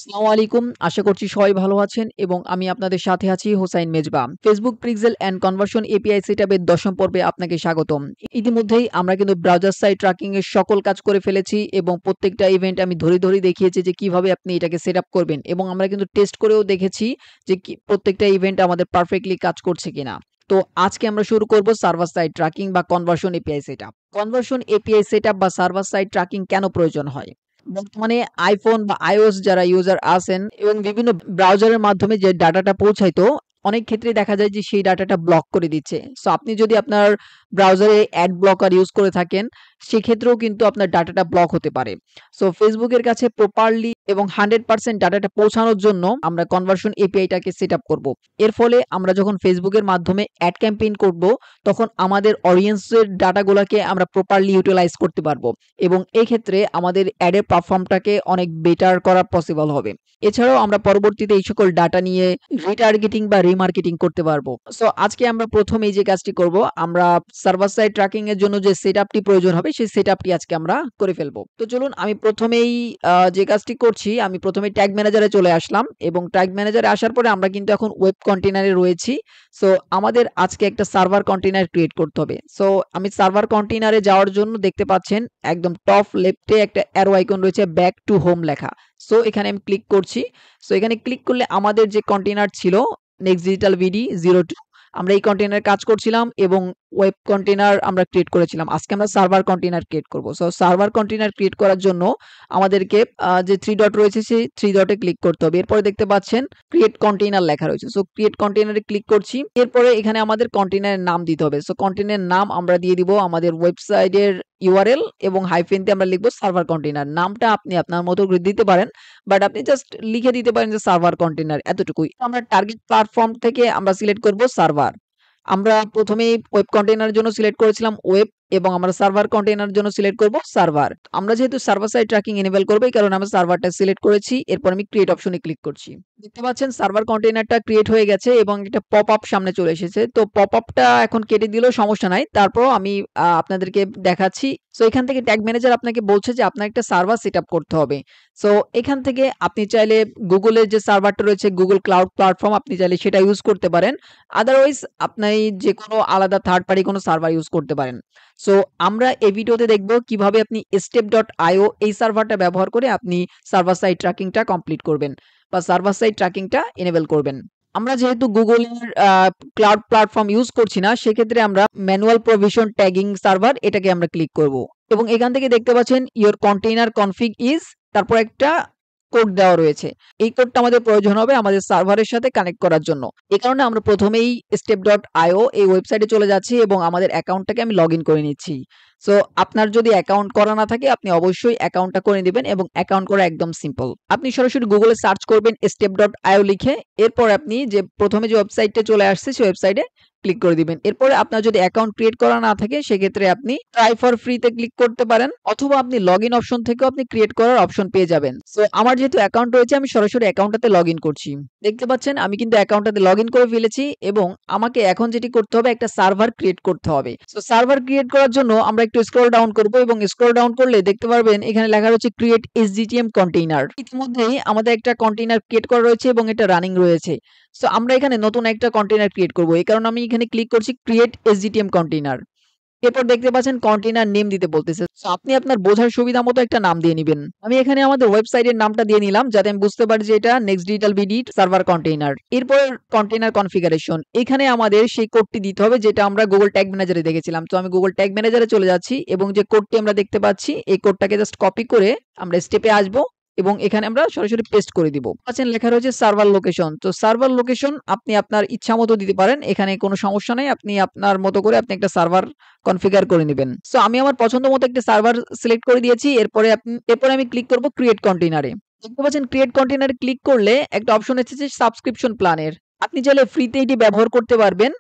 আসসালামু আলাইকুম। আশা করছি সবাই ভালো আছেন এবং আমি আপনাদের সাথে আছি Hossain Mezba. Facebook pixel and conversion API সেটআপের ১০ম পর্বে আপনাকে স্বাগতম। ইতিমধ্যেই আমরা কিন্তু ব্রাউজার সাইট ট্র্যাকিং এর সকল কাজ করে ফেলেছি এবং প্রত্যেকটা ইভেন্ট আমি ধরে দেখিয়েছি যে কিভাবে আপনি এটাকে সেটআপ করবেন এবং আমরা কিন্তু টেস্ট করেও দেখেছি যে প্রত্যেকটা ইভেন্ট আমাদের পারফেক্টলি কাজ করছে কিনা। তো আজকে আমরা শুরু করব সার্ভার সাইড ট্র্যাকিং বা conversion API setup. Conversion API setup বা সার্ভার সাইড ট্র্যাকিং কেন প্রয়োজন হয়? বর্তমানে আইফোন বা iOS যারা ইউজার আছেন এবং বিভিন্ন ব্রাউজারের মাধ্যমে যে ডাটাটা পৌঁছাইতো, অনেক ক্ষেত্রে দেখা যায় যে সেই ডাটাটা ব্লক করে দিচ্ছে। সো আপনি যদি আপনার ব্রাউজারে অ্যাড ব্লকার ইউজ করে থাকেন, সেক্ষেত্রেও কিন্তু আপনার ডাটাটা ব্লক হতে পারে। সো Facebook এর কাছে প্রপারলি এবং 100% ডাটাটা পৌঁছানোর জন্য আমরা কনভার্সন এপিআইটাকে সেটআপ করব। এর ফলে আমরা যখন Facebook এর মাধ্যমে অ্যাড ক্যাম্পেইন করব, তখন আমাদের অডিয়েন্সের ডাটাগুলাকে আমরা প্রপারলি ইউটিলাইজ করতে পারবো এবং এক্ষেত্রে আমাদের অ্যাডের প্ল্যাটফর্মটাকে অনেক বেটার করা পসিবল হবে। এছাড়াও আমরা পরবর্তীতে এই সকল ডাটা নিয়ে রিটার্গেটিং বা রিমার্কেটিং করতে পারবো। সো আজকে আমরা প্রথম এই যে কাজটি করব, আমরা সার্ভার সাইড ট্র্যাকিং এর জন্য যে সেটআপটি প্রয়োজন হবে সেই সেটআপটি আজকে আমরা করে ফেলবো। তো চলুন আমি প্রথমেই যে কাজটি করছি, আমি প্রথমে ট্যাগ ম্যানেজারে চলে আসলাম এবং ট্যাগ ম্যানেজারে আসার পরে আমরা কিন্তু এখন ওয়েব কন্টেইনারে রয়েছি। সো আমাদের আজকে একটা সার্ভার কন্টেইনার ক্রিয়েট করতে হবে। সো আমি সার্ভার কন্টেইনারে যাওয়ার জন্য দেখতে পাচ্ছেন একদম টপ লেফটে একটা অ্যারো আইকন রয়েছে ব্যাক টু হোম লেখা। সো এখানে আমি ক্লিক করছি। সো এখানে ক্লিক করলে আমাদের যে কন্টেইনার ছিল নেক্সট ডিজিটাল ভিডি 02, আমরা এই কন্টেইনারে কাজ করছিলাম এবং ওয়েব কন্টেইনার আমরা ক্রিয়েট করেছিলাম। আজকে আমরা সার্ভার কন্টেইনার ক্রিয়েট করব। সো সার্ভার কন্টেইনার ক্রিয়েট করার জন্য আমাদেরকে যে 3 ডট রয়েছে সেই 3 ডটে ক্লিক করতে হবে। এরপরে দেখতে পাচ্ছেন ক্রিয়েট কন্টেইনার লেখা রয়েছে। সো ক্রিয়েট কন্টেইনারে ক্লিক করছি। এরপরে এখানে আমাদের কন্টেইনারের নাম দিতে হবে। সো কন্টেইনারের নাম আমরা দিয়ে দিব আমাদের ওয়েবসাইটের ইউআরএল এবং হাইফেন দিয়ে আমরা লিখব সার্ভার কন্টেইনার। নামটা আপনি আপনার মতো করে দিতে পারেন। বাট আপনি জাস্ট লিখে দিতে পারেন যে সার্ভার কন্টেইনার, এতটুকুই। আমরা টার্গেট প্ল্যাটফর্ম থেকে আমরা সিলেক্ট করব সার্ভার। আমরা প্রথমেই ওয়েব কন্টেইনারের জন্য সিলেক্ট করেছিলাম ওয়েব এবং আমরা সার্ভার কন্টেইনারের জন্য সিলেক্ট করব সার্ভার। আমরা যেহেতু সার্ভার সাইড ট্র্যাকিং এনেবল করব, এই কারণে আমরা সার্ভারটা সিলেক্ট করেছি। এরপর আমি ক্রিয়েট অপশনে ক্লিক করছি। দেখতে পাচ্ছেন সার্ভার কন্টেইনারটা ক্রিয়েট হয়ে গেছে এবং একটা পপআপ সামনে চলে এসেছে। তো পপআপটা এখন কেটে দিলেও সমস্যা নাই। তারপরও আমি আপনাদেরকে দেখাচ্ছি। সো এখান থেকে ট্যাগ ম্যানেজার আপনাকে বলছে যে আপনার একটা সার্ভার সেটআপ করতে হবে। সো এখান থেকে আপনি চাইলে গুগলের যে সার্ভারটা রয়েছে গুগল ক্লাউড প্ল্যাটফর্ম, আপনি চাইলে সেটা ইউজ করতে পারেন। আদারওয়াইজ আপনি যেকোনো আলাদা থার্ড পার্টি কোনো সার্ভার ইউজ করতে পারেন। সো আমরা এই ভিডিওতে দেখব কিভাবে আপনি step.io এই সার্ভারটা ব্যবহার করে আপনি সার্ভার সাইড ট্র্যাকিংটা কমপ্লিট করবেন বা সার্ভার সাইড ট্র্যাকিংটা এনেবল করবেন। আমরা যেহেতু গুগলের ক্লাউড প্ল্যাটফর্ম ইউজ করছি না, সেক্ষেত্রে আমরা ম্যানুয়াল প্রভিশন ট্যাগিং সার্ভার এটাকে আমরা ক্লিক করব এবং এখান থেকে দেখতে পাচ্ছেন ইওর কন্টেইনার কনফিগ ইজ, তারপর একটা কোড দেওয়া রয়েছে। এই কোডটা আমাদের প্রয়োজন হবে আমাদের সার্ভারের সাথে কানেক্ট করার জন্য। এই কারণে আমরা প্রথমেই step.io এই ওয়েবসাইটে চলে যাচ্ছি এবং আমাদের অ্যাকাউন্টটাকে আমি লগইন করে নিচ্ছি। সো আপনার যদি অ্যাকাউন্ট করা না থাকে আপনি অবশ্যই অ্যাকাউন্টটা করে নেবেন এবং অ্যাকাউন্ট করা একদম সিম্পল। আপনি সরাসরি গুগলে সার্চ করবেন step.io লিখে। এরপর আপনি যে প্রথমে যে ওয়েবসাইটটা চলে আসছে সেই ওয়েবসাইটে ক্লিক করে দিবেন। এরপরে আপনার যদি অ্যাকাউন্ট ক্রিয়েট করা না থাকে সেক্ষেত্রে আপনি ট্রাই ফর ফ্রি তে ক্লিক করতে পারেন অথবা আপনি লগইন অপশন থেকেও আপনি ক্রিয়েট করার অপশন পেয়ে যাবেন। সো আমার যেহেতু অ্যাকাউন্ট রয়েছে আমি সরাসরি অ্যাকাউন্টটাতে লগইন করছি। দেখতে পাচ্ছেন আমি কিন্তু অ্যাকাউন্টটাতে লগইন করে ফেলেছি এবং আমাকে এখন যেটি করতে হবে একটা সার্ভার ক্রিয়েট করতে হবে। সো সার্ভার ক্রিয়েট করার জন্য আমরা একটু স্ক্রল ডাউন করব এবং স্ক্রল ডাউন করলে দেখতে পারবেন এখানে লেখা রয়েছে ক্রিয়েট এসডিটিএম কন্টেইনার। ইতিমধ্যেই আমাদের একটা কন্টেইনার ক্রিয়েট করা রয়েছে এবং এটা রানিং রয়েছে। সো আমরা এখানে নতুন একটা কন্টেইনার ক্রিয়েট করব। এই কারণে আমি এখানে ক্লিক করছি ক্রিয়েট এসডিটিএম কন্টেইনার। এরপর দেখতে পাচ্ছেন কন্টেইনার নেম দিতে বলতেছে। সো আপনি আপনার বোঝার সুবিধা মতো একটা নাম দিয়ে নিবেন। আমি এখানে আমাদের ওয়েবসাইটের নামটা দিয়ে নিলাম যাতে আমি বুঝতে পারি যে এটা নেক্সট ডিজিটাল ভিডি সার্ভার কন্টেইনার। এরপর কন্টেইনার কনফিগারেশন, এখানে আমাদের সেই কোডটি দিতে হবে যেটা আমরা গুগল ট্যাগ ম্যানেজারে দেখেছিলাম। তো আমি গুগল ট্যাগ ম্যানেজারে চলে যাচ্ছি এবং যে কোডটি আমরা দেখতে পাচ্ছি এই কোডটাকে জাস্ট কপি করে আমরা স্টেপে আসবো এবং এখানে আমরা সরাসরি পেস্ট করে দিব। পাচ্ছেন লেখা রয়েছে সার্ভার লোকেশন। তো সার্ভার লোকেশন আপনি আপনার ইচ্ছা মতো দিতে পারেন, এখানে কোনো সমস্যা নাই। আপনি আপনার মতো করে আপনি একটা সার্ভার কনফিগার করে নেবেন। সো আমি আমার পছন্দ মতো একটা সার্ভার সিলেক্ট করে দিয়েছি। এরপরে আমি ক্লিক করব ক্রিয়েট কন্টেইনারে। দেখতে পাচ্ছেন ক্রিয়েট কন্টেইনারে ক্লিক করলে একটা অপশন এসেছে সাবস্ক্রিপশন প্ল্যানের। আপনি চাইলে ফ্রিতে এটি ব্যবহার করতে পারবেন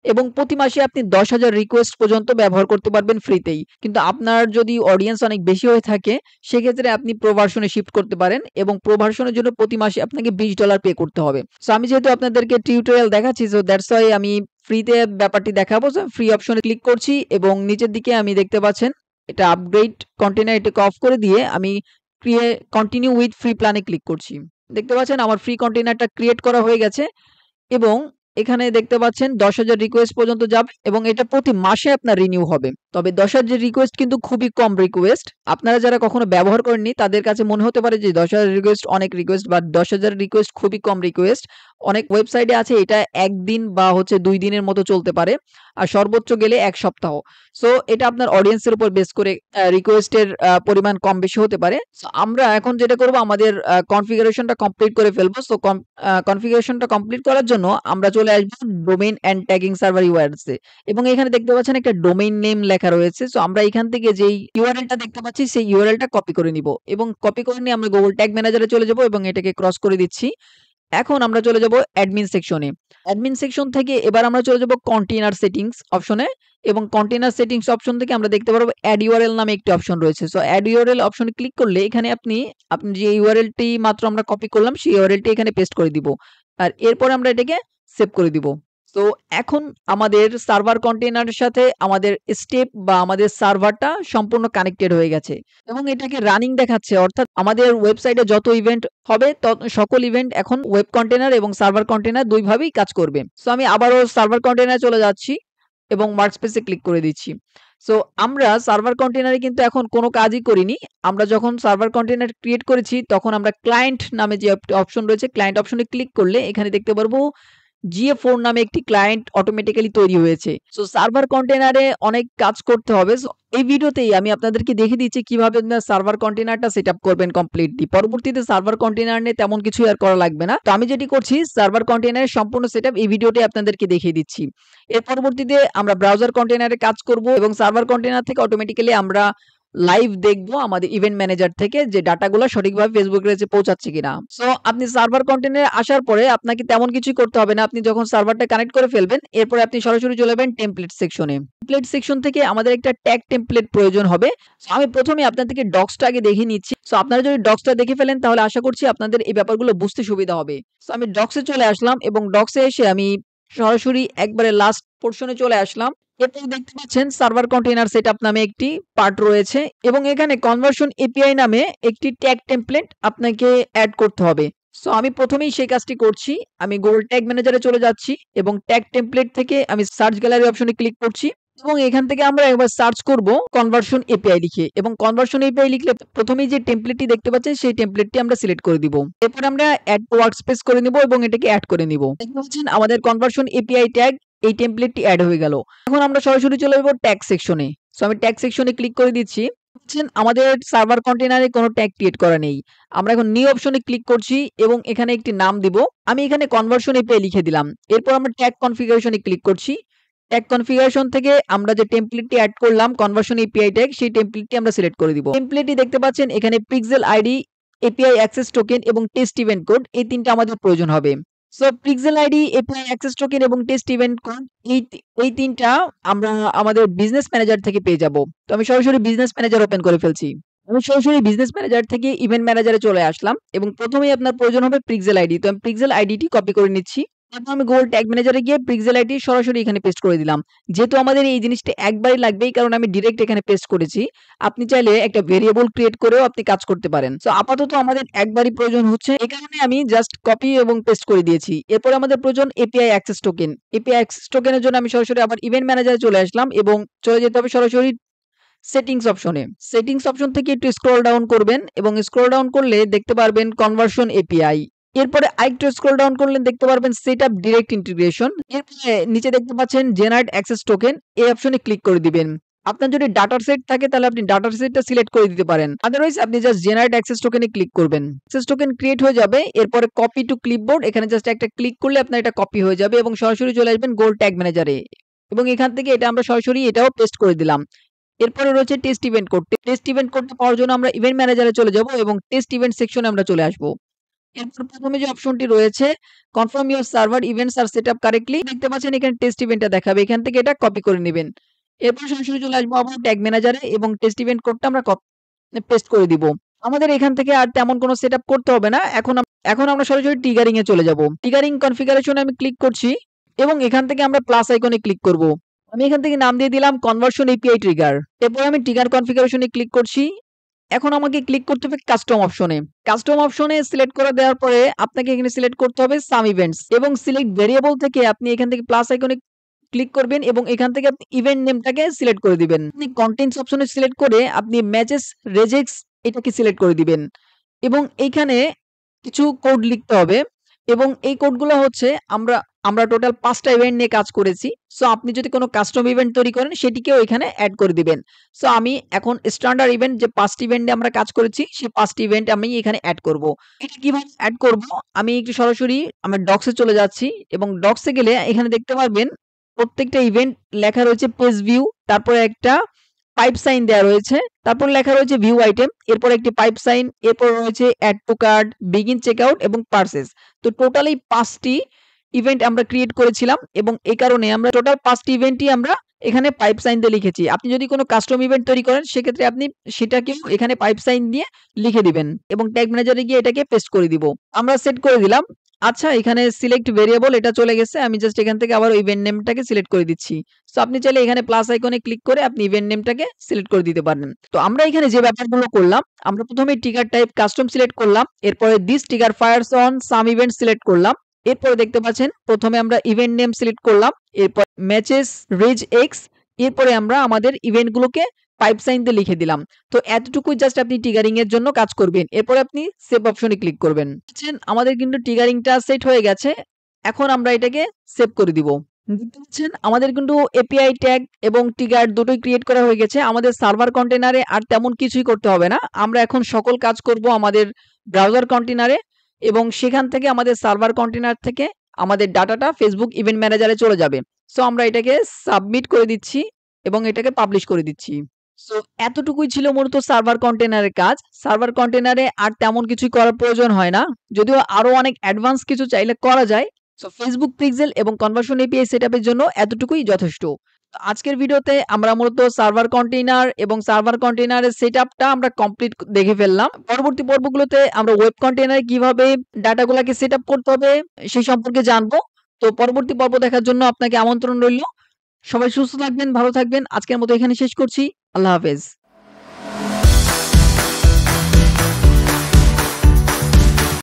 এবং প্রতি মাসে আপনি 10,000 রিকোয়েস্ট পর্যন্ত ব্যবহার করতে পারবেন ফ্রিতেই। কিন্তু আপনার যদি অডিয়েন্স অনেক বেশি হয়ে থাকে সেক্ষেত্রে আপনি প্রো ভার্সনে শিফট করতে পারেন এবং প্রো ভার্সনের জন্য প্রতি মাসে আপনাকে $20 পে করতে হবে। সো আমি যেহেতু আপনাদেরকে টিউটোরিয়াল দেখাচ্ছি, সো দ্যাটস ওয়াই আমি ফ্রিতে ব্যাপারটি দেখাবো। সো ফ্রি অপশনে ক্লিক করছি এবং নিচের দিকে আমি দেখতে পাচ্ছেন এটা আপগ্রেড কন্টেইনার, এটাকে অফ করে দিয়ে আমি কন্টিনিউ উইথ ফ্রি প্ল্যানে ক্লিক করছি। দেখতে পাচ্ছেন আমার ফ্রি কন্টেইনারটা ক্রিয়েট করা হয়ে গেছে এবং এখানে দেখতে পাচ্ছেন 10,000 রিকোয়েস্ট পর্যন্ত যাবে এবং এটা প্রতি মাসে আপনার রিনিউ হবে। তবে 10,000 রিকোয়েস্ট কিন্তু খুবই কম রিকোয়েস্ট। আপনারা যারা কখনো ব্যবহার করেননি তাদের কাছে মনে হতে পারে যে 10,000 রিকোয়েস্ট অনেক রিকোয়েস্ট, বা 10,000 রিকোয়েস্ট খুবই কম রিকোয়েস্ট। অনেক ওয়েবসাইটে আছে এটা ১ দিন বা ২ দিনের মতো চলতে পারে। আর সর্বোচ্চ গেলে ১ সপ্তাহ। সো এটা আপনার অডিয়েন্সের উপর বেস করে রিকোয়েস্টের পরিমাণ কম বেশি হতে পারে। সো আমরা এখন যেটা করব, আমাদের কনফিগারেশনটা কমপ্লিট করে ফেলবো। সো কনফিগারেশনটা কমপ্লিট করার জন্য আমরা চলে আসবো domain and tagging server URLs এ, এবং এখানে দেখতে পাচ্ছেন একটা ডোমেইন নেম লেখা রয়েছে। সো আমরা এখান থেকে যেই ইউআরএলটা দেখতে পাচ্ছি সেই ইউআরএলটা কপি করে নিব এবং কপি করে নিয়ে আমরা গুগল ট্যাগ ম্যানেজারে চলে যাব এবং এটাকে ক্রস করে দিচ্ছি। এখন আমরা চলে যাব অ্যাডমিন সেকশনে। অ্যাডমিন সেকশন থেকে এবার আমরা চলে যাব কন্টেইনার সেটিংস অপশনে, এবং কন্টেইনার সেটিংস অপশন থেকে আমরা দেখতে পারবো অ্যাড ইউআরএল নামে একটি অপশন রয়েছে। সো অ্যাড ইউআরএল অপশনে ক্লিক করলে এখানে আপনি যে ইউআরএলটি মাত্র আমরা কপি করলাম সেই ইউআরএলটি এখানে পেস্ট করে দিব। আর এরপরে আমরা এটাকে সেভ করে দিব। তো এখন আমাদের সার্ভার কন্টেইনারের সাথে আমাদের স্টেপ বা আমাদের সার্ভারটা সম্পূর্ণ কানেক্টেড হয়ে গেছে এবং এটাকে রানিং দেখাচ্ছে, অর্থাৎ আমাদের ওয়েবসাইটে যত ইভেন্ট হবে সকল ইভেন্ট এখন ওয়েব কন্টেইনার এবং সার্ভার কন্টেইনার দুইভাবেই কাজ করবে। সো আমি আবারও সার্ভার কন্টেইনারে চলে যাচ্ছি এবং ওয়ার্কস্পেসে ক্লিক করে দিচ্ছি। সো আমরা সার্ভার কন্টেইনারে কিন্তু এখন কোনো কাজই করিনি। আমরা যখন সার্ভার কন্টেইনার ক্রিয়েট করেছি তখন আমরা ক্লায়েন্ট নামে যে অপশন রয়েছে, ক্লায়েন্ট অপশনে ক্লিক করলে এখানে দেখতে পারবো GA4 নামে একটি ক্লায়েন্ট অটোমেটিক্যালি তৈরি হয়েছে। সো সার্ভার কন্টেইনারে অনেক কাজ করতে হবে। সো এই ভিডিওতেই আমি আপনাদেরকে দেখিয়ে দিচ্ছি কিভাবে আপনারা সার্ভার কন্টেইনারটা সেটআপ করবেন কমপ্লিটলি। পরবর্তীতে সার্ভার কন্টেইনার নিয়ে তেমন কিছু আর করা লাগবে না। তো আমি যেটি করছি, সার্ভার কন্টেইনারের সম্পূর্ণ সেটআপ এই ভিডিওতে আপনাদেরকে দেখিয়ে দিচ্ছি। এর পরবর্তীতে আমরা ব্রাউজার কন্টেইনারে কাজ করব এবং সার্ভার কন্টেইনার থেকে অটোমেটিক্যালি আমরা লাইভ দেখবো আমাদের ইভেন্ট ম্যানেজার থেকে যে ডাটাগুলো সঠিকভাবে ফেসবুকের কাছে পৌঁছাচ্ছে কিনা। সো আপনি সার্ভার কন্টেইনারে আসার পরে আপনাকে তেমন কিছুই করতে হবে না। আপনি যখন সার্ভারটা কানেক্ট করে ফেলবেন এরপরে আপনি সরাসরি চলে যাবেন টেমপ্লেট সেকশনে। টেমপ্লেট সেকশন থেকে আমাদের একটা ট্যাগ টেমপ্লেট প্রয়োজন হবে। সো আমি প্রথমে আপনাদেরকে ডক্সটা আগে দেখিয়ে নিচ্ছি। সো আপনারা যদি ডক্সটা দেখে ফেলেন তাহলে আশা করছি আপনাদের এই ব্যাপারগুলো বুঝতে সুবিধা হবে। সো আমি ডক্সে চলে আসলাম এবং ডক্সে এসে আমি সরাসরি একবারে লাস্ট পোরশনে চলে আসলাম। এরপর দেখতে পাচ্ছেন সার্ভার কন্টেইনার সেটআপ নামে একটি পার্ট রয়েছে এবং এখানে কনভার্সন এপিআই নামে একটি ট্যাগ টেমপ্লেট আপনাকে অ্যাড করতে হবে। সো আমি প্রথমেই সেই কাজটি করছি। আমি গুগল ট্যাগ ম্যানেজারে চলে যাচ্ছি এবং ট্যাগ টেমপ্লেট থেকে আমি সার্চ গ্যালারি অপশনে ক্লিক করছি এবং এখান থেকে আমরা একবার সার্চ করব কনভার্সন এপিআই লিখে, এবং কনভার্সন এপিআই লিখলে প্রথমেই যে টেমপ্লেটটি দেখতে পাচ্ছেন সেই টেমপ্লেটটি আমরা সিলেক্ট করে দিব। এরপর আমরা অ্যাড টু ওয়ার্কস্পেস করে নিব এবং এটাকে অ্যাড করে নিব। দেখতে পাচ্ছেন আমাদের কনভার্সন এপিআই ট্যাগ এই টেমপ্লেটটি অ্যাড হয়ে গেল। এখন আমরা সরাসরি চলে যাব ট্যাগ সেকশনে। সো আমি ট্যাগ সেকশনে ক্লিক করে দিচ্ছি। দেখছেন আমাদের সার্ভার কন্টেইনারে কোনো ট্যাগ ক্রিয়েট করা নেই। আমরা এখন নিউ অপশনে ক্লিক করছি এবং এখানে একটি নাম দিব। আমি এখানে কনভার্সন এপিআই লিখে দিলাম। এরপর আমরা ট্যাগ কনফিগারেশনে ক্লিক করছি। ট্যাগ কনফিগারেশন থেকে আমরা যে টেমপ্লেটটি অ্যাড করলাম কনভার্সন এপিআই ট্যাগ, সেই টেমপ্লেটটি আমরা সিলেক্ট করে দিব। টেমপ্লেটটি দেখতে পাচ্ছেন এখানে pixel ID, API access token এবং টেস্ট ইভেন্ট কোড, এই তিনটা আমাদের প্রয়োজন হবে। So pixel ID, API access token এবং টেস্ট ইভেন্ট কোড, এই তিনটা আমরা আমাদের বিজনেস ম্যানেজার থেকে পেয়ে যাব। তো আমি সরাসরি বিজনেস ম্যানেজার ওপেন করে ফেলছি। আমি সরাসরি বিজনেস ম্যানেজার থেকে ইভেন্ট ম্যানেজারে চলে আসলাম এবং প্রথমেই আপনার প্রয়োজন হবে পিক্সেল আইডি। তো আমি পিক্সেল আইডিটি কপি করে নিচ্ছি। তারপর আমি গুগল ট্যাগ ম্যানেজারে গিয়ে পিক্সেল আইডি সরাসরি এখানে পেস্ট করে দিলাম। যেহেতু আমাদের এই জিনিসটা একবারই লাগবে এই কারণে আমি ডিরেক্ট এখানে পেস্ট করেছি। আপনি চাইলে একটা ভেরিয়েবল ক্রিয়েট করেও আপনি কাজ করতে পারেন। সো আপাতত আমাদের একবারই প্রয়োজন হচ্ছে, এই কারণে আমি জাস্ট কপি এবং পেস্ট করে দিয়েছি। এরপর আমাদের প্রয়োজন API access token. API access টোকেনের জন্য আমি সরাসরি আবার ইভেন্ট ম্যানেজারে চলে আসলাম এবং চলে যেতে হবে সরাসরি সেটিংস অপশনে। সেটিংস অপশন থেকে একটু স্ক্রল ডাউন করবেন এবং স্ক্রল ডাউন করলে দেখতে পারবেন কনভার্সন এপিআই। এরপরে আরেকটু স্ক্রল ডাউন করলে দেখতে পারবেন সেটআপ ডাইরেক্ট ইন্টিগ্রেশন। এরপরে নিচে দেখতে পাচ্ছেন জেনারেট অ্যাক্সেস টোকেন, এই অপশনে ক্লিক করে দিবেন। আপনার যদি ডাটা সেট থাকে তাহলে আপনি ডাটা সেটটা সিলেক্ট করে দিতে পারেন। আদারওয়াইজ আপনি জাস্ট জেনারেট অ্যাক্সেস টোকেনে ক্লিক করবেন। অ্যাক্সেস টোকেন ক্রিয়েট হয়ে যাবে। এরপরে কপি টু ক্লিপবোর্ড, এখানে জাস্ট একটা ক্লিক করলে আপনার এটা কপি হয়ে যাবে এবং সরাসরি চলে আসবেন গুগল ট্যাগ ম্যানেজারে এবং এখান থেকে এটা আমরা সরাসরি এটাও পেস্ট করে দিলাম। এরপরে রয়েছে test event code. Test event কোডটা পাওয়ার জন্য আমরা ইভেন্ট ম্যানেজারে চলে যাব এবং টেস্ট ইভেন্ট সেকশনে আমরা চলে আসব। এরপর প্রথমে যে অপশনটি রয়েছে confirm your server events are set up correctly, দেখতে পাচ্ছেন এখানে টেস্ট ইভেন্টটা দেখাবে। এখান থেকে এটা কপি করে নেবেন। এরপর সরাসরি চলে আসবো আবার ট্যাগ ম্যানেজারে এবং টেস্ট ইভেন্ট কোডটা আমরা পেস্ট করে দিব। আমাদের এখান থেকে আর তেমন কোনো সেটআপ করতে হবে না। এখন আমরা সরাসরি ট্রিগারিং এ চলে যাব। ট্রিগারিং কনফিগারেশনে আমি ক্লিক করছি এবং এখান থেকে আমরা প্লাস আইকনে ক্লিক করব। আমি এখান থেকে নাম দিয়ে দিলাম কনভার্সন এপিআই ট্রিগার। এরপর আমি ট্রিগার কনফিগারেশনে ক্লিক করছি এখন আমাকে ক্লিক করতে হবে কাস্টম অপশনে। কাস্টম অপশনে সিলেক্ট করে দেওয়ার পরে আপনাকে এখানে সিলেক্ট করতে হবে সাম ইভেন্টস এবং সিলেক্ট ভেরিয়েবল থেকে আপনি এখান থেকে প্লাস আইকনে ক্লিক করবেন এবং এখান থেকে আপনি ইভেন্ট নেমটাকে সিলেক্ট করে দিবেন। আপনি কনটেন্টস অপশনে সিলেক্ট করে আপনি ম্যাচেস রেজেক্টস এটাকে সিলেক্ট করে দিবেন এবং এইখানে কিছু কোড লিখতে হবে এবং এই কোডগুলো হচ্ছে আমরা আমরা টোটাল 5 টা ইভেন্ট নিয়ে কাজ করেছি। সো আপনি যদি কোনো কাস্টম ইভেন্ট তৈরি করেন সেটিকেও এখানে এড করে দিবেন। সো আমি এখন স্ট্যান্ডার্ড ইভেন্ট যে 5 টি ইভেন্টে আমরা কাজ করেছি সেই 5 টি ইভেন্ট আমি এখানে এড করব। এটা কিভাবে এড করব? আমি একটু সরাসরি আমার ডক্সে চলে যাচ্ছি এবং ডক্সে গেলে এখানে দেখতে পারবেন প্রত্যেকটা ইভেন্ট লেখা রয়েছে পেজ ভিউ, তারপরে একটা পাইপ সাইন দেয়া রয়েছে, তারপর লেখা রয়েছে ভিউ আইটেম, এরপর একটি পাইপ সাইন, এরপর রয়েছে add to cart, begin checkout এবং পারচেজ। তো টোটাল এই 5 টি ইভেন্ট আমরা ক্রিয়েট করেছিলাম এবং এই কারণে আমরা টোটাল 5 টি ইভেন্টই আমরা এখানে পাইপ সাইন দিয়ে লিখেছি। আপনি যদি কোনো কাস্টম ইভেন্ট তৈরি করেন সেক্ষেত্রে আপনি সেটাকেও এখানে পাইপ সাইন দিয়ে লিখে দিবেন এবং ট্যাগ ম্যানেজারে গিয়ে এটাকে পেস্ট করে দিব। আমরা সেট করে দিলাম। আচ্ছা, এখানে সিলেক্ট ভেরিয়েবল এটা চলে গেছে। আমি জাস্ট এখান থেকে আবার ইভেন্ট নেমটাকে সিলেক্ট করে দিচ্ছি। সো আপনি চাইলে এখানে প্লাস আইকনে ক্লিক করে আপনি ইভেন্ট নেমটাকে সিলেক্ট করে দিতে পারেন। তো আমরা এখানে যে ব্যাপারগুলো করলাম, আমরা প্রথমে ট্রিগার টাইপ কাস্টম সিলেক্ট করলাম, এরপরে this trigger fires on some event select করলাম, এরপরে দেখতে পাচ্ছেন প্রথমে আমরা ইভেন্ট নেম সিলেক্ট করলাম, এরপর ম্যাচেস রেজ এক্স, এরপরে আমরা আমাদের ইভেন্টগুলোকে পাইপ সাইন দিয়ে লিখে দিলাম। তো এতটুকুই জাস্ট আপনি ট্রিগারিং এর জন্য কাজ করবেন। এরপর আপনি সেভ অপশনে ক্লিক করবেন। বুঝছেন, আমাদের কিন্তু ট্রিগারিংটা সেট হয়ে গেছে। এখন আমরা এটাকে সেভ করে দিব। দেখতে পাচ্ছেন আমাদের কিন্তু এপিআই ট্যাগ এবং ট্রিগার দুটোই ক্রিয়েট করা হয়ে গেছে। আমাদের সার্ভার কন্টেনারে আর তেমন কিছুই করতে হবে না। আমরা এখন সকল কাজ করব আমাদের ব্রাউজার কন্টেনারে এবং সেখান থেকে আমাদের সার্ভার কন্টেনার থেকে আমাদের ডাটাটা ফেসবুক ইভেন্ট ম্যানেজারে চলে যাবে। সো আমরা এটাকে সাবমিট করে দিচ্ছি এবং এটাকে পাবলিশ করে দিচ্ছি। সো এতটুকুই ছিল মূলত সার্ভার কন্টেনারের কাজ। সার্ভার কন্টেনারে আর তেমন কিছুই করার প্রয়োজন হয় না। যদিও আরো অনেক অ্যাডভান্স কিছু চাইলে করা যায়। সো ফেসবুক পিক্সেল এবং কনভার্সন এপিআই সেটআপের জন্য এতটুকুই যথেষ্ট। তো আজকের ভিডিওতে আমরা মূলত সার্ভার কন্টেইনার এবং সার্ভার কন্টেইনারের সেটআপটা আমরা কমপ্লিট দেখে ফেললাম। পরবর্তী পর্বগুলোতে আমরা ওয়েব কন্টেইনারে কিভাবে ডাটাগুলোকে সেটআপ করতে হবে সেই সম্পর্কে জানবো। তো পরবর্তী পর্ব দেখার জন্য আপনাকে আমন্ত্রণ রইল। সবাই সুস্থ থাকবেন, ভালো থাকবেন। আজকের মতো এখানে শেষ করছি। আল্লাহ হাফেজ।